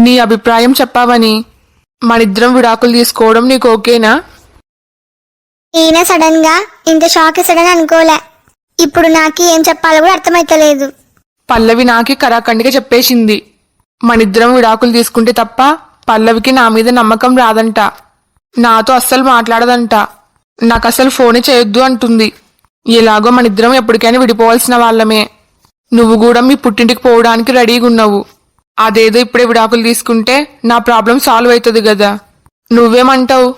నీ అభిప్రాయం చెప్పావని. మనిద్దరం విడాకులు తీసుకోవడం నీకు ఓకేనా? ఈయన సడన్ గా ఇంత షాక్ ఇస్తాడని అనుకోలే. ఇప్పుడు నాకు ఏం చెప్పాలో కూడా అర్థమైతలేదు. పల్లవి నాకి కరాఖండిగా చెప్పేసింది. మనిద్దరం విడాకులు తీసుకుంటే తప్ప పల్లవికి నా మీద నమ్మకం రాదంట. నాతో అస్సలు మాట్లాడదంట. నాకు అసలు ఫోనే చేయొద్దు అంటుంది. ఎలాగో మనిద్దరం ఎప్పటికైనా విడిపోవాల్సిన వాళ్ళమే. నువ్వు కూడా మీ పుట్టింటికి పోవడానికి రెడీగా ఉన్నావు. అదేదో ఇప్పుడే విడాకులు తీసుకుంటే నా ప్రాబ్లం సాల్వ్ అవుతుంది కదా. నువ్వేమంటావు?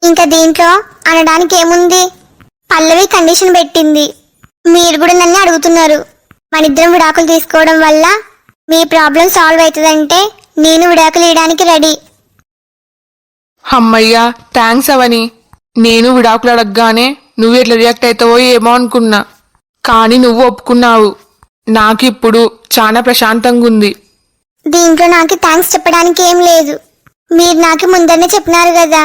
ఇంకా దీంట్లో అనడానికి ఏముంది? పల్లవి కండిషన్ పెట్టింది. మీరు కూడా నన్ను అడుగుతున్నారు. మనిద్దరం విడాకులు తీసుకోవడం వల్ల మీ ప్రాబ్లం సాల్వ్ అవుతుందంటే నేను విడాకులు ఇవ్వడానికి రెడీ. అమ్మయ్యా, థ్యాంక్స్ అవని. నేను విడాకులు అడగగానే నువ్వు ఎట్లా రియాక్ట్ అవుతావో ఏమో అనుకున్నా. కానీ నువ్వు ఒప్పుకున్నావు. నాకు ఇప్పుడు చాలా ప్రశాంతంగా ఉంది. దీంట్లో నాకు థ్యాంక్స్ చెప్పడానికి ఏం లేదు. మీరు నాకు ముందరనే చెప్పినారు కదా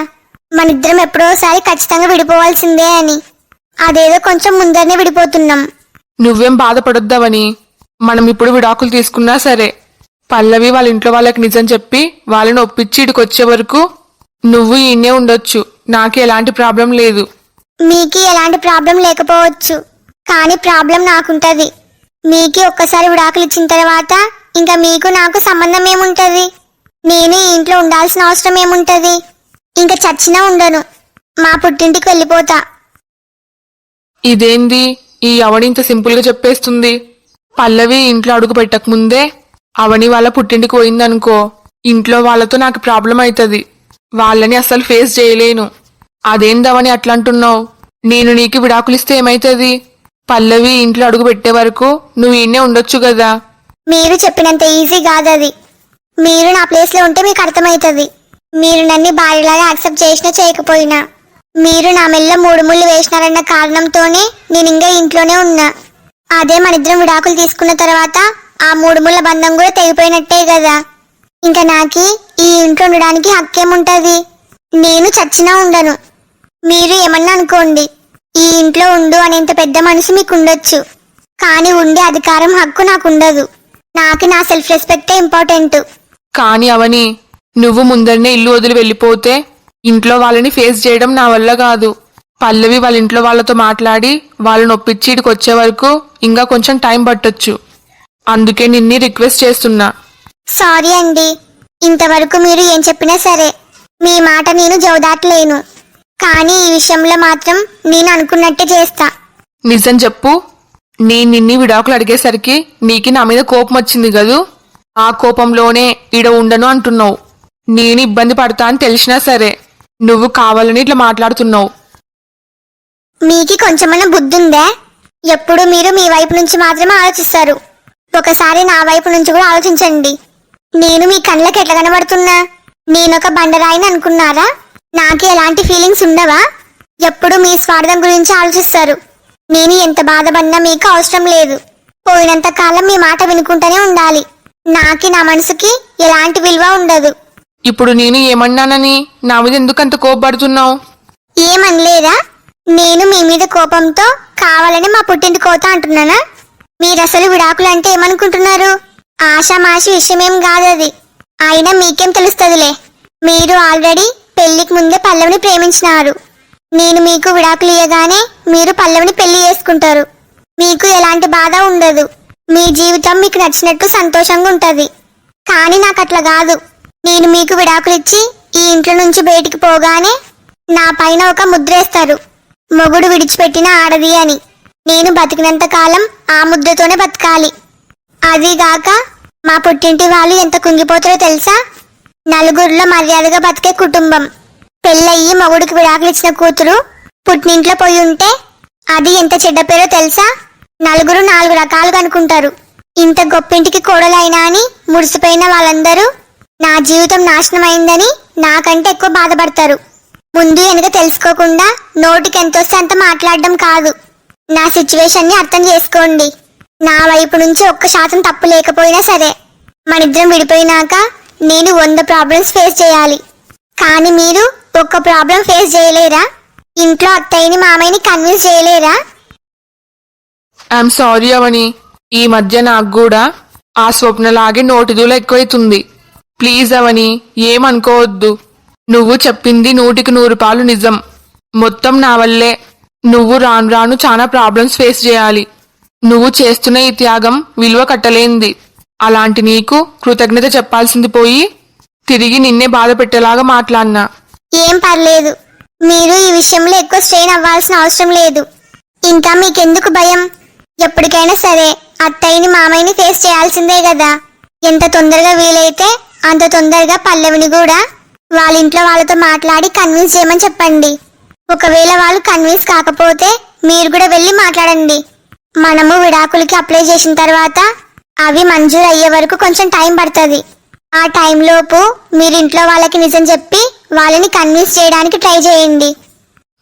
మనిద్దరం ఎప్పుడోసారి ఖచ్చితంగా విడిపోవాల్సిందే అని. అదేదో కొంచెం ముందరనే విడిపోతున్నాం. నువ్వేం బాధపడొద్దావని. మనం ఇప్పుడు విడాకులు తీసుకున్నా సరే, పల్లవి వాళ్ళ ఇంట్లో వాళ్ళకి నిజం చెప్పి వాళ్ళని ఒప్పించి ఇటుకు వచ్చే వరకు నువ్వు ఈయనే ఉండొచ్చు. నాకు ఎలాంటి ప్రాబ్లం లేదు. మీకు ఎలాంటి ప్రాబ్లం లేకపోవచ్చు, కానీ ప్రాబ్లం నాకుంటది. మీకు ఒక్కసారి విడాకులు ఇచ్చిన తర్వాత ఇంకా మీకు నాకు సంబంధం ఏముంటది? నేను ఈ ఇంట్లో ఉండాల్సిన అవసరం ఏముంటది? ఇంకా చచ్చినా ఉండను. మా పుట్టింటికి వెళ్ళిపోతా. ఇదేంది ఈ అవని ఇంత సింపుల్ గా చెప్పేస్తుంది? పల్లవి ఇంట్లో అడుగు పెట్టకముందే అవని వాళ్ళ పుట్టింటికి పోయిందనుకో, ఇంట్లో వాళ్ళతో నాకు ప్రాబ్లం అవుతుంది. వాళ్ళని అస్సలు ఫేస్ చేయలేను. అదేందవని అట్లా అంటున్నావు? నేను నీకు విడాకులిస్తే ఏమైతుంది? పల్లవి ఇంట్లో అడుగు పెట్టే వరకు నువ్వు ఈయనే ఉండొచ్చు కదా. మీరు చెప్పినంత ఈజీ కాదది. మీరు నా ప్లేస్ లో ఉంటే మీకు అర్థమవుతుంది. మీరు నన్ను భార్యలాగా యాక్సెప్ట్ చేసినా చేయకపోయినా, మీరు నా మెల్ల 3 ముళ్ళు వేసినారన్న కారణంతోనే నేను ఇంకా ఇంట్లోనే ఉన్నా. అదే మనిద్దరం విడాకులు తీసుకున్న తర్వాత ఆ 3 ముళ్ళ బంధం కూడా తెగిపోయినట్టే కదా. ఇంకా నాకి ఈ ఇంట్లో ఉండడానికి హక్కేముంటది? నేను చచ్చినా ఉండను. మీరు ఏమన్నా అనుకోండి, ఈ ఇంట్లో ఉండు అనేంత పెద్ద మనసు మీకు ఉండొచ్చు, కానీ ఉండే అధికారం హక్కు నాకుండదు. నాకు నా సెల్ఫ్ రెస్పెక్టే ఇంపార్టెంట్. కానీ అవని, నువ్వు ముందరనే ఇల్లు వదిలి వెళ్ళిపోతే ఇంట్లో వాళ్ళని ఫేస్ చేయడం నా వల్ల కాదు. పల్లవి వాళ్ళ ఇంట్లో వాళ్ళతో మాట్లాడి వాళ్ళని ఒప్పించి ఇటుకు వచ్చే వరకు ఇంకా కొంచెం టైం పట్టొచ్చు. అందుకే నిన్ని రిక్వెస్ట్ చేస్తున్నా. సారీ అండి. ఇంతవరకు మీరు ఏం చెప్పినా సరే మీ మాట నేను జవదాట్లేను, కానీ ఈ విషయంలో మాత్రం నేను అనుకున్నట్టే చేస్తా. నిజం చెప్పు. నేను నిన్ని విడాకులు అడిగేసరికి నీకి నా మీద కోపం వచ్చింది కదూ. ఆ కోపంలోనే ఈడ ఉండను అంటున్నావు. నేను ఇబ్బంది పడతా అని తెలిసినా సరే నువ్వు కావాలని ఇట్లా మాట్లాడుతున్నావు. మీకు కొంచెమన్నా బుద్ధుందా? ఎప్పుడు మీరు మీ వైపు నుంచి మాత్రమే ఆలోచిస్తారు. ఒకసారి నా వైపు నుంచి కూడా ఆలోచించండి. నేను మీ కళ్ళకి ఎట్లా కనబడుతున్నా? నేనొక బండరాయిని అనుకున్నారా? నాకు ఎలాంటి ఫీలింగ్స్ ఉండవా? ఎప్పుడు మీ స్వార్థం గురించి ఆలోచిస్తారు. నేను ఎంత బాధపడినా మీకు అవసరం లేదు. పోయినంత కాలం మీ మాట వినుకుంటూనే ఉండాలి. నాకి నా మనసుకి ఎలాంటి విలువ ఉండదు. ఇప్పుడు నేను ఏమన్నానని నా మీద ఎందుకంత కోపపడుతున్నావు? ఏమనలేదా? నేను మీ మీద కోపంతో కావాలని మా పుట్టింటి కోత అంటున్నానా? మీరసలు విడాకులు అంటే ఏమనుకుంటున్నారు? ఆషామాషి విషయమేం కాదది. అయినా మీకేం తెలుస్తుందిలే. మీరు ఆల్రెడీ పెళ్లికి ముందే పల్లవిని ప్రేమించినారు. నేను మీకు విడాకులు ఇయ్యగానే మీరు పల్లవిని పెళ్లి చేసుకుంటారు. మీకు ఎలాంటి బాధ ఉండదు. మీ జీవితం మీకు నచ్చినట్టు సంతోషంగా ఉంటది. కానీ నాకు అట్లా కాదు. నేను మీకు విడాకులు ఇచ్చి ఈ ఇంట్లో నుంచి బయటికి పోగానే నా పైన ఒక ముద్రేస్తారు, మొగుడు విడిచిపెట్టిన ఆడది అని. నేను బతికినంత కాలం ఆ ముద్రతోనే బతకాలి. అదిగాక మా పుట్టింటి వాళ్ళు ఎంత కుంగిపోతారో తెలుసా? నలుగురిలో మర్యాదగా బతికే కుటుంబం. పెళ్ళయ్యి మొగుడికి విడాకులు ఇచ్చిన కూతురు పుట్టినింట్లో పోయి ఉంటే అది ఎంత చెడ్డ పేరో తెలుసా? నలుగురు 4 రకాలుగా అనుకుంటారు. ఇంత గొప్పింటికి కోడలైనా అని మురిసిపోయిన వాళ్ళందరూ నా జీవితం నాశనం అయిందని నాకంటే ఎక్కువ బాధపడతారు. ముందు వెనుక తెలుసుకోకుండా నోటికి ఎంతొస్తే అంత మాట్లాడడం కాదు. నా సిచ్యువేషన్ ని అర్థం చేసుకోండి. నా వైపు నుంచి 1% తప్పు లేకపోయినా సరే మనిద్దరం విడిపోయినాక నేను 100 ప్రాబ్లమ్స్ ఫేస్ చేయాలి. కానీ మీరు ఒక్క ప్రాబ్లం ఫేస్ చేయలేరా? ఇంట్లో అత్తయ్యని మామయ్యని కన్విన్స్ చేయలేరా? ఐఎమ్ సారీ అవని. ఈ మధ్య నాకు కూడా ఆ స్వప్నలాగే నోటిదూల ఎక్కువైతుంది. ప్లీజ్ అవని, ఏమనుకోవద్దు. నువ్వు చెప్పింది 100% నిజం. మొత్తం నా వల్లే. నువ్వు రాను రాను చాలా ప్రాబ్లమ్స్ ఫేస్ చేయాలి. నువ్వు చేస్తున్న ఈ త్యాగం విలువ కట్టలేంది. అలాంటి నీకు కృతజ్ఞత చెప్పాల్సింది పోయి తిరిగి నిన్నే బాధ పెట్టేలాగా మాట్లాడినా. ఏం పర్లేదు, మీరు ఈ విషయంలో ఎక్కువ స్ట్రెయిన్ అవ్వాల్సిన అవసరం లేదు. ఇంకా మీకెందుకు భయం? ఎప్పటికైనా సరే అత్తయ్యని మామయ్యని ఫేస్ చేయాల్సిందే కదా. ఎంత తొందరగా వీలైతే అంత తొందరగా పల్లవిని కూడా వాళ్ళ ఇంట్లో వాళ్ళతో మాట్లాడి కన్విన్స్ చేయమని చెప్పండి. ఒకవేళ వాళ్ళు కన్విన్స్ కాకపోతే మీరు కూడా వెళ్ళి మాట్లాడండి. మనము విడాకులకి అప్లై చేసిన తర్వాత అవి మంజూరు అయ్యే వరకు కొంచెం టైం పడుతుంది. ఆ టైంలోపు మీరు ఇంట్లో వాళ్ళకి నిజం చెప్పి వాళ్ళని కన్విన్స్ చేయడానికి ట్రై చేయండి.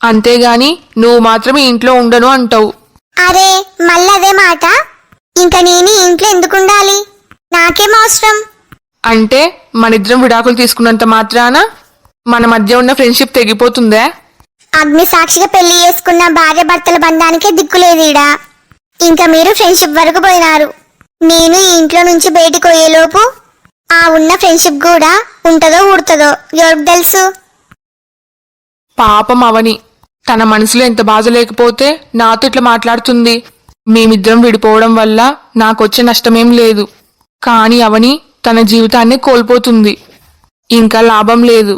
అంతేగాని నువ్వు మాత్రం ఈ ఇంట్లో ఉండను అంటావు. అరే, మళ్ళీ అదే మాట. ఇంకా నేను ఈ ఇంట్లో ఎందుకు ఉండాలి? నాకేం అవసరం? అంటే మనిద్దరం విడాకులు తీసుకున్నంత మాత్రాన మన మధ్య ఉన్న ఫ్రెండ్షిప్ తెగిపోతుందే? అగ్ని సాక్షిగా పెళ్లి చేసుకున్న భార్య భర్తల బంధానికే దిక్కులేదీడా. ఇంకా మీరు ఫ్రెండ్షిప్ వరకు పోయినారు. నేను ఈ ఇంట్లో నుంచి బయటికి పోయేలోపు ఆ ఉన్న ఫ్రెండ్షిప్ కూడా ఉంటదో ఊడుతుందో ఎవరికి తెలుసు. పాపం అవని, తన మనసులో ఎంత బాధ లేకపోతే నాతో ఇట్లా మాట్లాడుతుంది. మేమిద్దరం విడిపోవడం వల్ల నాకొచ్చే నష్టమేం లేదు. కాని అవని తన జీవితాన్ని కోల్పోతుంది. ఇంకా లాభం లేదు.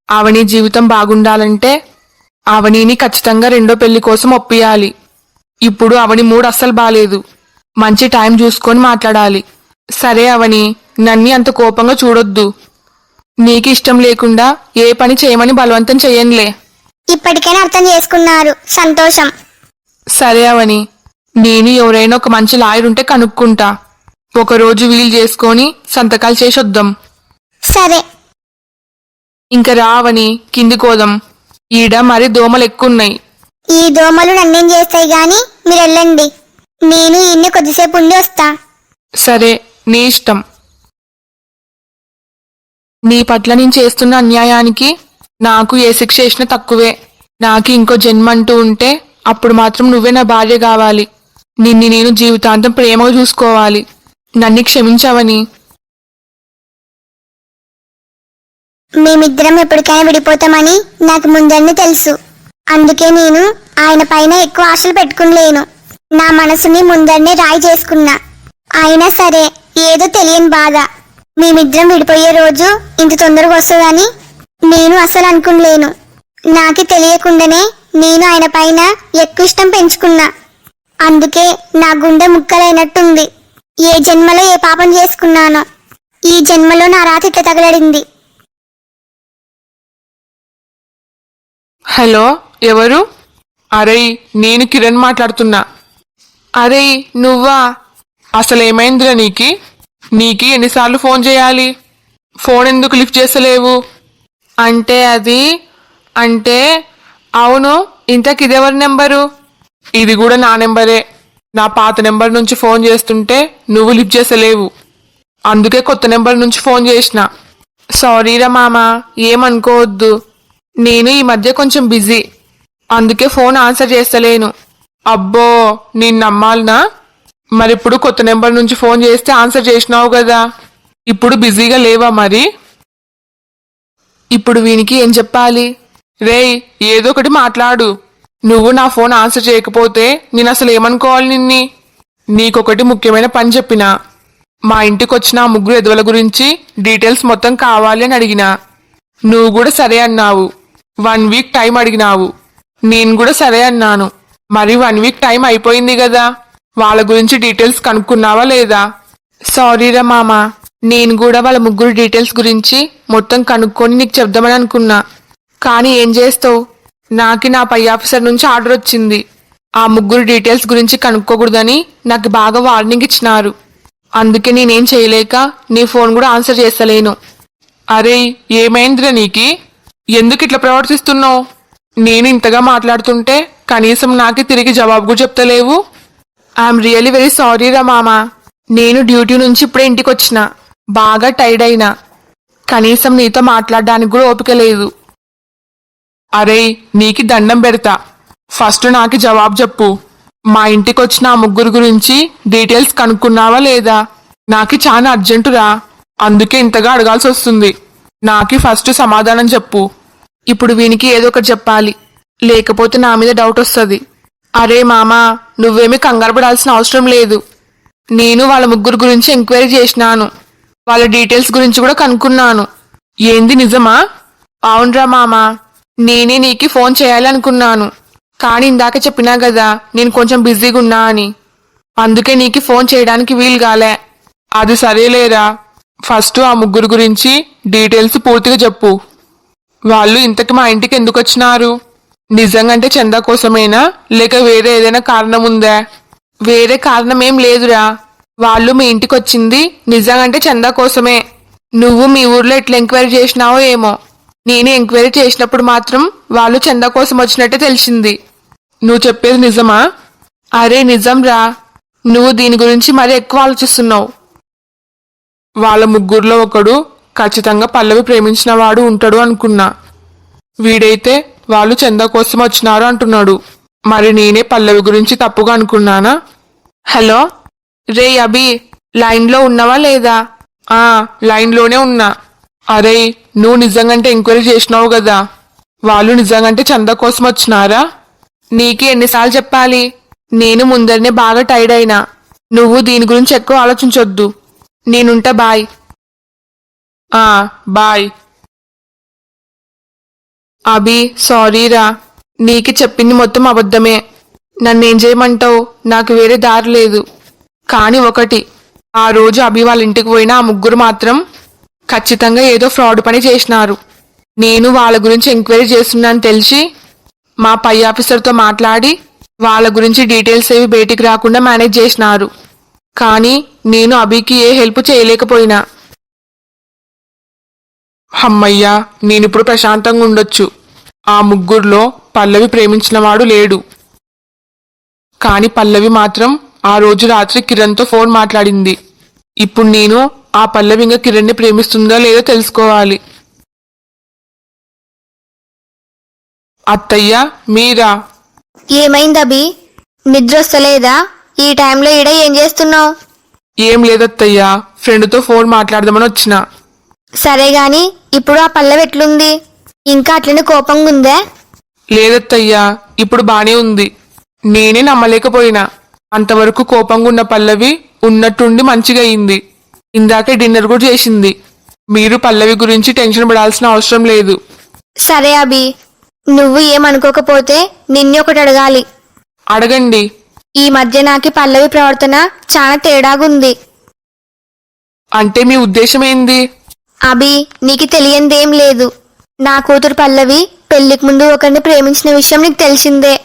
అవని జీవితం బాగుండాలంటే అవనిని ఖచ్చితంగా రెండో పెళ్లి కోసం ఒప్పియాలి. ఇప్పుడు అవని మూడ్ అస్సలు బాలేదు. మంచి టైం చూసుకొని మాట్లాడాలి. సరే అవని, నన్ని అంత కోపంగా చూడొద్దు. నీకు ఇష్టం లేకుండా ఏ పని చేయమని బలవంతం చెయ్యనులే. ఇప్పటికైనా అర్థం చేసుకున్నారు, సంతోషం. సరే అవని, నేను ఎవరైనా ఒక మంచి లాయర్ ఉంటే కనుక్కుంటా. ఒకరోజు వీలు చేసుకొని సంతకాలు చేసొద్దాం. సరే. ఇంక రావని, కింది కోదాం. ఈడ మరి దోమలు ఎక్కున్నాయి. ఈ దోమలు నన్నేం చేస్తాయి గాని మీరు వెళ్ళండి. నేను ఇన్ని కొద్దిసేపు ఉండి వస్తా. సరే, నీ ఇష్టం. నీ పట్ల నేను చేస్తున్న అన్యాయానికి నాకు ఏ శిక్ష వేసినా తక్కువే. నాకు ఇంకో జన్మ అంటూ ఉంటే అప్పుడు మాత్రం నువ్వే నా భార్య కావాలి. నిన్ను నేను జీవితాంతం ప్రేమగా చూసుకోవాలి. నన్ను క్షమించావని. మేమిద్దరం ఎప్పటికైనా విడిపోతామని నాకు ముందన్నీ తెలుసు. అందుకే నేను ఆయన పైన ఎక్కువ ఆశలు పెట్టుకునిలేను. నా మనసుని ముందరనే రాయి చేసుకున్నా. అయినా సరే ఏదో తెలియని బాధ. మేమిద్దరం విడిపోయే రోజు ఇంత తొందరగా వస్తుందని నేను అసలు అనుకునిలేను. నాకు తెలియకుండానే నేను ఆయన పైన ఎక్కువ ఇష్టం పెంచుకున్నా. అందుకే నా గుండె ముక్కలైనట్టుంది. ఏ జన్మలో ఏ పాపం చేసుకున్నానో ఈ జన్మలో నా రాతి ఇట్లా తగలడింది. హలో, ఎవరు? అరే, నేను కిరణ్ మాట్లాడుతున్నా. అరే, నువ్వా? అసలేమైందిరా నీకి ఎన్నిసార్లు ఫోన్ చేయాలి? ఫోన్ ఎందుకు లిఫ్ట్ చేస్తలేవు? అంటే అవును, ఇంతకిదెవరి నెంబరు? ఇది కూడా నా నెంబరే. నా పాత నెంబర్ నుంచి ఫోన్ చేస్తుంటే నువ్వు లిఫ్ట్ చేస్తలేవు. అందుకే కొత్త నెంబర్ నుంచి ఫోన్ చేసిన. సారీరా మామ, ఏమనుకోవద్దు. నేను ఈ మధ్య కొంచెం బిజీ, అందుకే ఫోన్ ఆన్సర్ చేస్తలేను. అబ్బో, నేను నమ్మాలనా? మరిప్పుడు కొత్త నెంబర్ నుంచి ఫోన్ చేస్తే ఆన్సర్ చేసినావు కదా. ఇప్పుడు బిజీగా లేవా మరి? ఇప్పుడు వీనికి ఏం చెప్పాలి? రేయ్, ఏదో ఒకటి మాట్లాడు. నువ్వు నా ఫోన్ ఆన్సర్ చేయకపోతే నేను అసలు ఏమనుకోవాలి నిన్ని? నీకొకటి ముఖ్యమైన పని చెప్పినా. మా ఇంటికొచ్చిన ఆ ముగ్గురు ఎదవల గురించి డీటెయిల్స్ మొత్తం కావాలి అని అడిగినా. నువ్వు కూడా సరే అన్నావు. 1 వీక్ టైం అడిగినావు. నేను కూడా సరే అన్నాను. మరి 1 వీక్ టైం అయిపోయింది కదా. వాళ్ళ గురించి డీటెయిల్స్ కనుక్కున్నావా లేదా? సారీరా మామ, నేను కూడా వాళ్ళ ముగ్గురు డీటెయిల్స్ గురించి మొత్తం కనుక్కొని నీకు చెప్దామని అనుకున్నా. కానీ ఏం చేస్తావు, నాకు నా పై ఆఫీసర్ నుంచి ఆర్డర్ వచ్చింది. ఆ ముగ్గురు డీటెయిల్స్ గురించి కనుక్కోకూడదని నాకు బాగా వార్నింగ్ ఇచ్చినారు. అందుకే నేనేం చేయలేక నీ ఫోన్ కూడా ఆన్సర్ చేస్తలేను. అరే, ఏమైందిరా నీకి? ఎందుకు ఇట్లా ప్రవర్తిస్తున్నావు? నేను ఇంతగా మాట్లాడుతుంటే కనీసం నాకే తిరిగి జవాబు కూడా చెప్తలేవు. ఐఎమ్ రియలీ వెరీ సారీ రా మామ. నేను డ్యూటీ నుంచి ఇప్పుడే ఇంటికి వచ్చిన. బాగా టైర్డ్ అయినా. కనీసం నీతో మాట్లాడడానికి కూడా ఓపిక లేదు. అరే, నీకి దండం పెడతా. ఫస్ట్ నాకు జవాబు చెప్పు. మా ఇంటికి వచ్చిన ఆ ముగ్గురు గురించి డీటెయిల్స్ కనుక్కున్నావా లేదా? నాకు చాలా అర్జెంటురా, అందుకే ఇంతగా అడగాల్సి వస్తుంది. నాకి ఫస్ట్ సమాధానం చెప్పు. ఇప్పుడు వీనికి ఏదో ఒకటి చెప్పాలి, లేకపోతే నా మీద డౌట్ వస్తుంది. అరే మామా, నువ్వేమీ కంగారు పడాల్సిన అవసరం లేదు. నేను వాళ్ళ ముగ్గురు గురించి ఎంక్వైరీ చేసినాను, వాళ్ళ డీటెయిల్స్ గురించి కూడా కనుక్కున్నాను. ఏంది నిజమా? అవునరా మామా, నేనే నీకు ఫోన్ చేయాలనుకున్నాను, కానీ ఇందాక చెప్పినా కదా నేను కొంచెం బిజీగా ఉన్నా అని, అందుకే నీకు ఫోన్ చేయడానికి వీలు కాలే. అది సరేలేరా, ఫస్ట్ ఆ ముగ్గురు గురించి డీటెయిల్స్ పూర్తిగా చెప్పు. వాళ్ళు ఇంతకి మా ఇంటికి ఎందుకు వచ్చినారు? నిజంగంటే చందా కోసమేనా, లేక వేరే ఏదైనా కారణం ఉందా? వేరే కారణం ఏం లేదురా, వాళ్ళు మీ ఇంటికి వచ్చింది నిజంగంటే చందా కోసమే. నువ్వు మీ ఊర్లో ఎట్లా ఎంక్వైరీ చేసినావో ఏమో, నేను ఎంక్వైరీ చేసినప్పుడు మాత్రం వాళ్ళు చందా కోసం వచ్చినట్టే తెలిసింది. నువ్వు చెప్పేది నిజమా? అరే నిజంరా, నువ్వు దీని గురించి మరీ ఎక్కువ ఆలోచిస్తున్నావు. వాళ్ళ ముగ్గురులో ఒకడు ఖచ్చితంగా పల్లవి ప్రేమించిన వాడు ఉంటాడు అనుకున్నా. వీడైతే వాళ్ళు చందా కోసం వచ్చినారు అంటున్నాడు. మరి నేనే పల్లవి గురించి తప్పుగా అనుకున్నానా? హలో రే అభి, లైన్లో ఉన్నావా లేదా? లైన్లోనే ఉన్నా. అరే, నువ్వు నిజంగంటే ఎంక్వైరీ చేసినావు కదా, వాళ్ళు నిజంగంటే చందా కోసం వచ్చినారా? నీకు ఎన్నిసార్లు చెప్పాలి? నేను ముందరనే బాగా టైర్డ్ అయినా. నువ్వు దీని గురించి ఎక్కువ ఆలోచించొద్దు. నేనుంటా, బాయ్. బాయ్. అభి సారీరా, నీకు చెప్పింది మొత్తం అబద్ధమే. నన్నేం చేయమంటావు? నాకు వేరే దారి లేదు. కానీ ఒకటి, ఆ రోజు అభి వాళ్ళ ఇంటికి పోయిన ఆ ముగ్గురు మాత్రం ఖచ్చితంగా ఏదో ఫ్రాడ్ పని చేసినారు. నేను వాళ్ళ గురించి ఎంక్వైరీ చేస్తున్నాను తెలిసి మా పై ఆఫీసర్తో మాట్లాడి వాళ్ళ గురించి డీటెయిల్స్ ఏవి బయటికి రాకుండా మేనేజ్ చేసినారు. కానీ నేను అభికి ఏ హెల్ప్ చేయలేకపోయినా. అమ్మయ్యా, నేనిప్పుడు ప్రశాంతంగా ఉండొచ్చు. ఆ ముగ్గురులో పల్లవి ప్రేమించిన వాడు లేడు. కాని పల్లవి మాత్రం ఆ రోజు రాత్రి కిరణ్తో ఫోన్ మాట్లాడింది. ఇప్పుడు నేను ఆ పల్లవి ఇంకా కిరణ్ని ప్రేమిస్తుందో లేదో తెలుసుకోవాలి. అత్తయ్య, మీరా? ఏమైంది అభి, నిద్ర వస్తలేదా? ఈ టైంలో ఈడ ఏం చేస్తున్నావు? ఏం లేదత్తయ్యా, ఫ్రెండ్తో ఫోన్ మాట్లాడదామని వచ్చిన. సరే గాని ఇప్పుడు ఆ పల్లవి ఎట్లుంది? ఇంకా అట్లనే కోపంగా ఉందా? లేదత్తయ్యా, ఇప్పుడు బానే ఉంది. నేనే నమ్మలేకపోయినా. అంతవరకు కోపంగా ఉన్న పల్లవి ఉన్నట్టుండి మంచిగా అయింది. ఇందాకే డిన్నర్ కూడా చేసింది. మీరు పల్లవి గురించి టెన్షన్ పడాల్సిన అవసరం లేదు. సరే అభి, నువ్వు ఏమనుకోకపోతే నిన్నే ఒకటి అడగాలి. అడగండి. ఈ మధ్య నాకు పల్లవి ప్రవర్తన చాలా తేడాగుంది. అంటే మీ ఉద్దేశం ఏంది? అభి, నీకు తెలియందేం లేదు. నా కూతురు పల్లవి పెళ్లికి ముందు ఒకరిని ప్రేమించిన విషయం నీకు తెలిసిందే.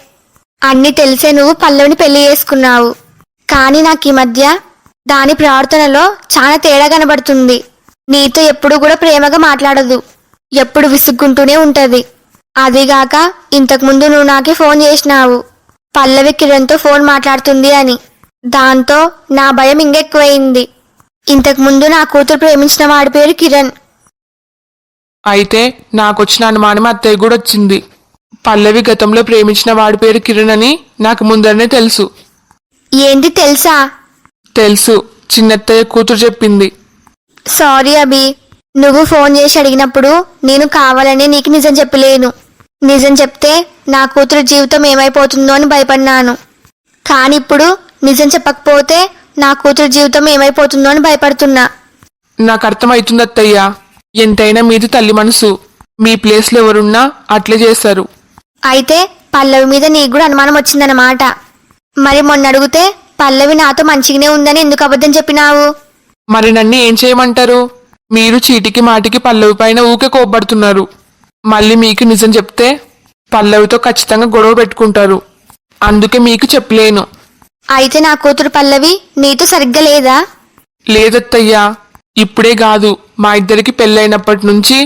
అన్నీ తెలిసే నువ్వు పల్లవిని పెళ్లి చేసుకున్నావు. కానీ నాకు ఈ మధ్య దాని ప్రవర్తనలో చాలా తేడా కనబడుతుంది. నీతో ఎప్పుడు కూడా ప్రేమగా మాట్లాడదు, ఎప్పుడు విసుక్కుంటూనే ఉంటది. అదిగాక ఇంతకుముందు నువ్వు నాకే ఫోన్ చేసినావు, పల్లవి కిరణ్తో ఫోన్ మాట్లాడుతుంది అని. దాంతో నా భయం ఇంకెక్కువయింది. ఇంతకుముందు నా కూతురు ప్రేమించిన వాడి పేరు కిరణ్. అయితే నాకొచ్చిన అనుమానం అత్తయ్య కూడా వచ్చింది. పల్లవి గతంలో ప్రేమించిన వాడి పేరు కిరణ్ అని నాకు ముందరనే తెలుసు. ఏంటి తెలుసా? తెలుసు, చిన్నత్తయ్య కూతురు చెప్పింది. సారీ అభి, నువ్వు ఫోన్ చేసి అడిగినప్పుడు నేను కావాలని నీకు నిజం చెప్పలేను. నిజం చెప్తే నా కూతురు జీవితం ఏమైపోతుందో అని భయపడినాను. కానీ ఇప్పుడు నిజం చెప్పకపోతే నా కూతురు జీవితం ఏమైపోతుందో అని భయపడుతున్నా. నాకు అర్థమవుతుంది అత్తయ్య, ఎంతైనా మీది తల్లి మనసు. మీ ప్లేస్లో ఎవరున్నా అట్లే చేస్తారు. అయితే పల్లవి మీద నీకు కూడా అనుమానం వచ్చిందన్నమాట. మరి మొన్న అడిగితే పల్లవి నాతో మంచిగానే ఉందని ఎందుకు అబద్ధం చెప్పినావు? మరి నన్ను ఏం చేయమంటారు? మీరు చీటికి మాటికి పల్లవి పైన ఊకే కోప్పడుతున్నారు. మళ్ళీ మీకు నిజం చెప్తే పల్లవితో ఖచ్చితంగా గొడవ పెట్టుకుంటారు. అందుకే మీకు చెప్పలేను. అయితే నా కూతురు పల్లవి నీతో సరిగ్గా లేదా? లేదత్తయ్యా, ఇప్పుడే కాదు, మా ఇద్దరికి పెళ్ళైనప్పటి నుంచి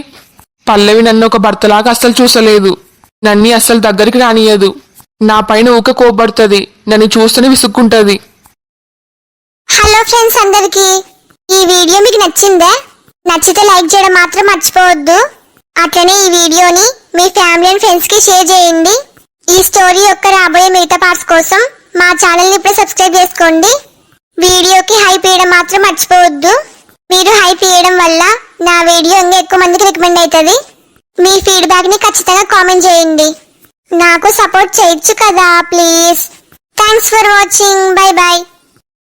పల్లవి నన్ను ఒక భర్తలాగా అస్సలు చూసలేదు. నన్ను అస్సలు దగ్గరికి రానియదు. నా పైన ఊక కోపడుతుంది, నన్ను చూస్తూనే విసుక్కుంటది. హలో ఫ్రెండ్స్ అందరికి, ఈ వీడియో మీకు నచ్చిందా? నచ్చితే లైక్ చేయడం మాత్రం మర్చిపోవద్దు. అట్లనే ఈ వీడియోని మీ ఫ్యామిలీ అండ్ ఫ్రెండ్స్ కి షేర్ చేయండి. ఈ స్టోరీ యొక్క రాబోయే మిగతా పార్ట్స్ కోసం మా ఛానల్ ని ఇప్పుడే సబ్స్క్రైబ్ చేసుకోండి. వీడియోకి హైప్ ఇవ్వడం మాత్రం మర్చిపోవద్దు. మీరు హైప్ ఇవ్వడం వల్ల నా వీడియో ఇంకా ఎక్కువ మందికి రికమెండ్ అవుతుంది. మీ ఫీడ్బ్యాక్ ని ఖచ్చితంగా కామెంట్ చేయండి. నాకు సపోర్ట్ చేయొచ్చు కదా please. Thanks for watching. Bye bye.